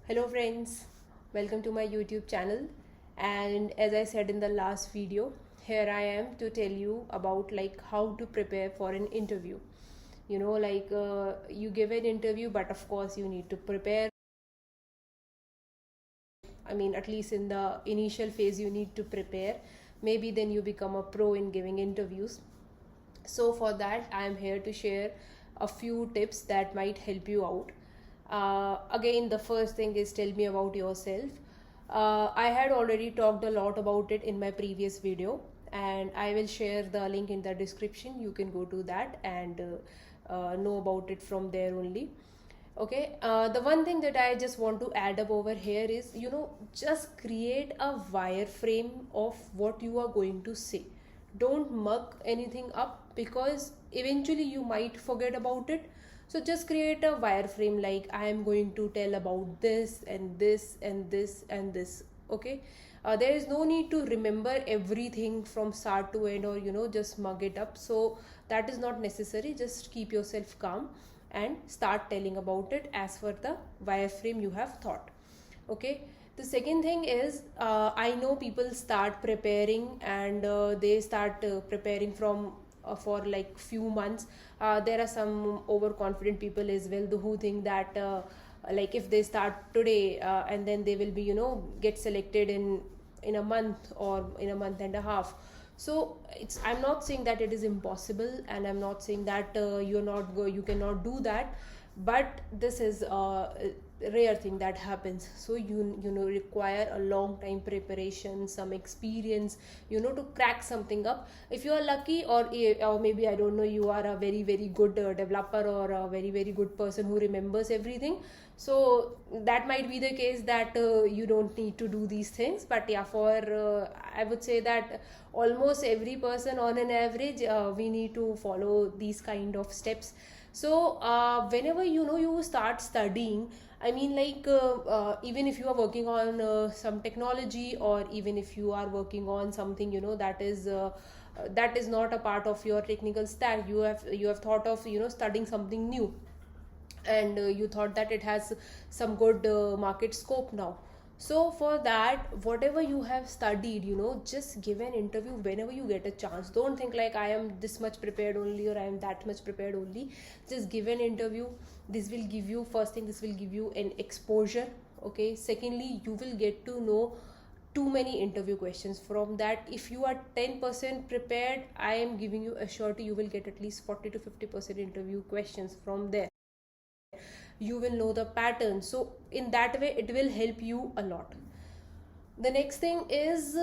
Hello friends, welcome to my YouTube channel. And as I said in the last video, here I am to tell you about like how to prepare for an interview. You give an interview, but of course you need to prepare. I mean, at least in the initial phase you need to prepare. Maybe then you become a pro in giving interviews. So for that I am here to share a few tips that might help you out. Again, the first thing is tell me about yourself. I had already talked a lot about it in my previous video, and I will share the link in the description. You can go to that and know about it from there only. Okay, the one thing that I just want to add up over here is, just create a wireframe of what you are going to say. Don't mug anything up because eventually you might forget about it. So just create a wireframe like I am going to tell about this and this and this and this. Okay, there is no need to remember everything from start to end, or just mug it up. So that is not necessary. Just keep yourself calm and start telling about it as per the wireframe you have thought. Okay, the second thing is, I know people start preparing and they start preparing from for like few months. There are some overconfident people as well who think that like if they start today and then they will be get selected in a month or in a month and a half. So I'm not saying that it is impossible, and I'm not saying that you cannot do that, but this is a rare thing that happens. So you require a long time preparation, some experience, to crack something up. If you are lucky, or maybe I don't know, you are a very very good developer or a very very good person who remembers everything, so that might be the case that you don't need to do these things. But yeah, for I would say that almost every person on an average, we need to follow these kind of steps. So whenever you start studying, I mean, like even if you are working on some technology, or even if you are working on something that is not a part of your technical stack, you have thought of studying something new, and you thought that it has some good market scope now. So for that, whatever you have studied, just give an interview whenever you get a chance. Don't think like I am this much prepared only, or I am that much prepared only. Just give an interview. This will give you, first thing, this will give you an exposure. Okay, secondly, you will get to know too many interview questions. From that, if you are 10% prepared, I am giving you a surety you will get at least 40 to 50% interview questions from there. You will know the pattern, so in that way it will help you a lot. The next thing is,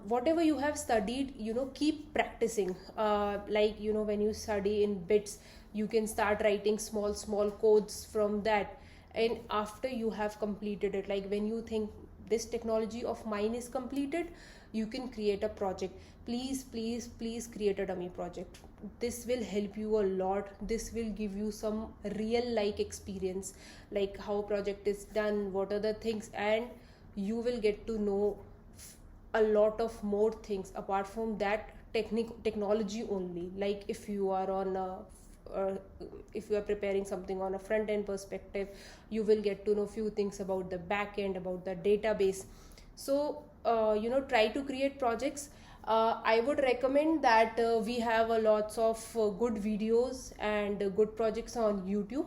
whatever you have studied, keep practicing. When you study in bits, you can start writing small small codes from that. And after you have completed it, like when you think this technology of mine is completed, you can create a project. Please please please create a dummy project. This will help you a lot. This will give you some real like experience, like how project is done, what are the things, and you will get to know a lot of more things apart from that technology only. Like if you are on a if you are preparing something on a front end perspective, you will get to know few things about the back end, about the database. So try to create projects. I would recommend that we have a lots of good videos and good projects on YouTube.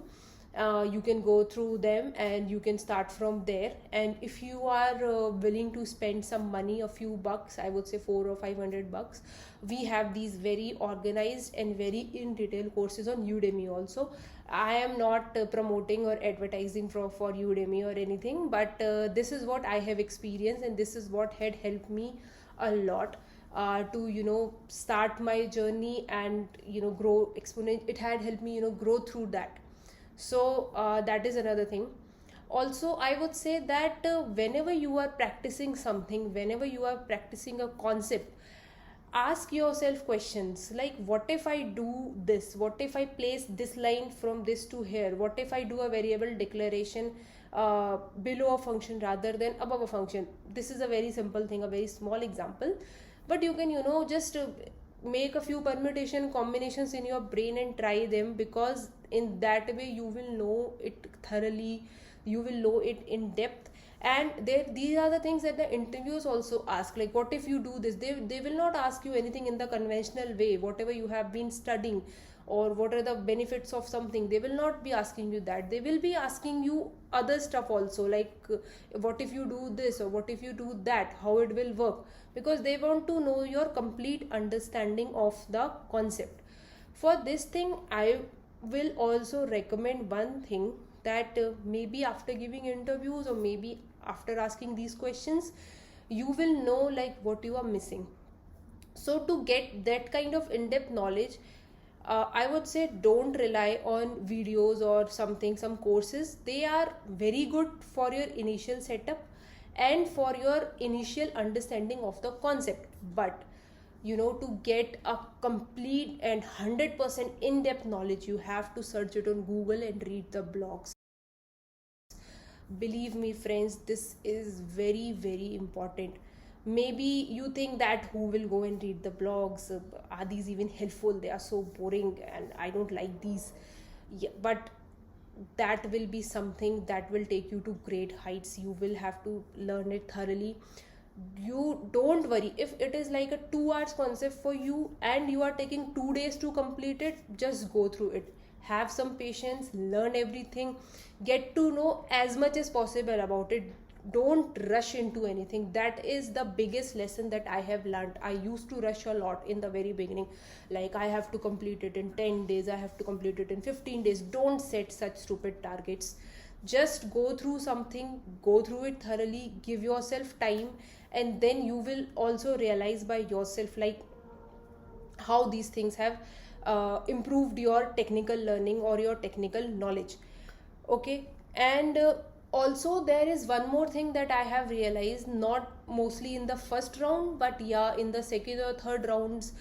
You can go through them and you can start from there. And if you are willing to spend some money, a few bucks, I would say 400 or 500 bucks, we have these very organized and very in detail courses on Udemy also. I am not promoting or advertising for Udemy or anything, but this is what I have experienced, and this is what had helped me a lot to start my journey and grow exponent. It had helped me grow through that. So that is another thing. Also, I would say that whenever you are practicing something, whenever you are practicing a concept, ask yourself questions like, what if I do this, what if I place this line from this to here, what if I do a variable declaration below a function rather than above a function. This is a very simple thing, a very small example, but you can just make a few permutation combinations in your brain and try them, because in that way you will know it thoroughly. you will know it in depth. And these are the things that the interviewers also ask, like what if you do this. They will not ask you anything in the conventional way, whatever you have been studying or what are the benefits of something. They will not be asking you that. They will be asking you other stuff also, like what if you do this or what if you do that, how it will work, because they want to know your complete understanding of the concept. For this thing, I will also recommend one thing, that maybe after giving interviews or maybe after asking these questions, you will know like what you are missing. So to get that kind of in-depth knowledge, I would say don't rely on videos or something, some courses. They are very good for your initial setup and for your initial understanding of the concept. But to get a complete and 100% in-depth knowledge, you have to search it on Google and read the blogs. Believe me, friends, this is very, very important. Maybe you think that who will go and read the blogs? Are these even helpful? They are so boring and I don't like these. Yeah, but that will be something that will take you to great heights. You will have to learn it thoroughly. You don't worry if it is like a 2 hours concept for you and you are taking 2 days to complete it. Just go through it, have some patience, learn everything, get to know as much as possible about it. Don't rush into anything. That is the biggest lesson that I have learned. I used to rush a lot in the very beginning, like I have to complete it in 10 days, I have to complete it in 15 days. Don't set such stupid targets. Just go through something, go through it thoroughly, give yourself time, and then you will also realize by yourself like how these things have improved your technical learning or your technical knowledge. Okay. And also there is one more thing that I have realized, not mostly in the first round, but yeah, in the second or third rounds,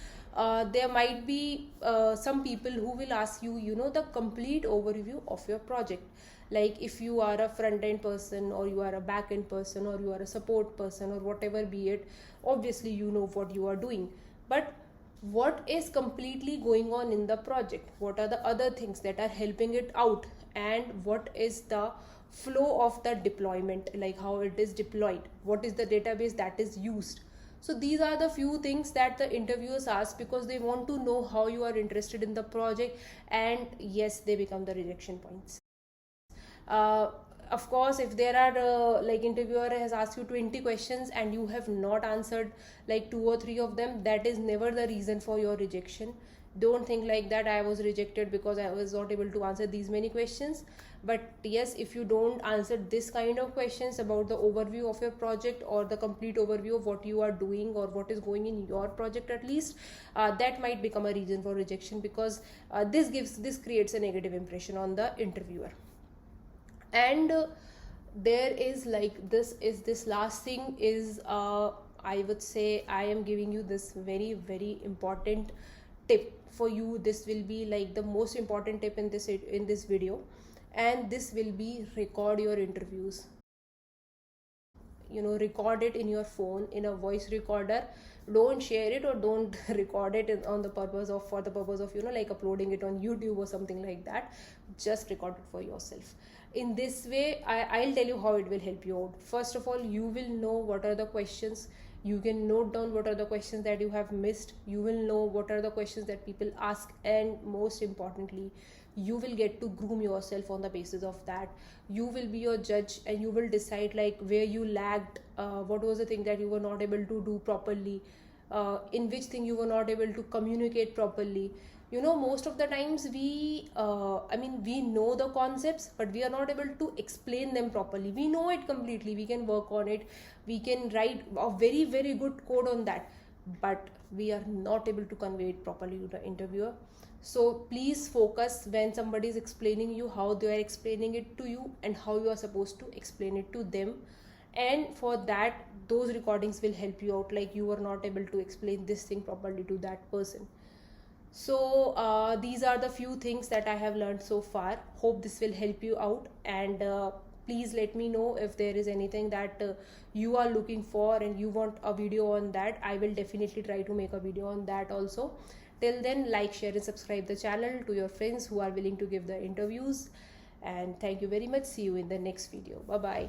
there might be some people who will ask you, the complete overview of your project. Like if you are a front end person or you are a back end person or you are a support person or whatever be it, obviously you know what you are doing. But what is completely going on in the project, what are the other things that are helping it out, and what is the flow of the deployment, like how it is deployed, what is the database that is used. So these are the few things that the interviewers ask, because they want to know how you are interested in the project. And yes, they become the rejection points. uh, of course, if there are like interviewer has asked you 20 questions and you have not answered like 2 or 3 of them, that is never the reason for your rejection. Don't think like that I was rejected because I was not able to answer these many questions. But yes, if you don't answer this kind of questions about the overview of your project or the complete overview of what you are doing or what is going in your project at least, that might become a reason for rejection, because this creates a negative impression on the interviewer. And there is like this last thing is, I would say I am giving you this very, very important tip for you. This will be like the most important tip in this video, and this will be record your interviews. Record it in your phone in a voice recorder. Don't share it or don't record it for the purpose of like uploading it on YouTube or something like that. Just record it for yourself. In this way, I'll tell you how it will help you out. First of all, you will know what are the questions. You can note down what are the questions that you have missed. You will know what are the questions that people ask, and most importantly, you will get to groom yourself on the basis of that. You will be your judge and you will decide like where you lagged, what was the thing that you were not able to do properly, in which thing you were not able to communicate properly. Most of the times we know the concepts, but we are not able to explain them properly. We know it completely, we can work on it, we can write a very, very good code on that, but we are not able to convey it properly to the interviewer. So please focus when somebody is explaining you, how they are explaining it to you and how you are supposed to explain it to them. And for that, those recordings will help you out, like you were not able to explain this thing properly to that person. So these are the few things that I have learned so far. Hope this will help you out, and please let me know if there is anything that you are looking for and you want a video on that. I will definitely try to make a video on that also. Till then, like, share and subscribe the channel to your friends who are willing to give the interviews. And thank you very much. See you in the next video. Bye bye.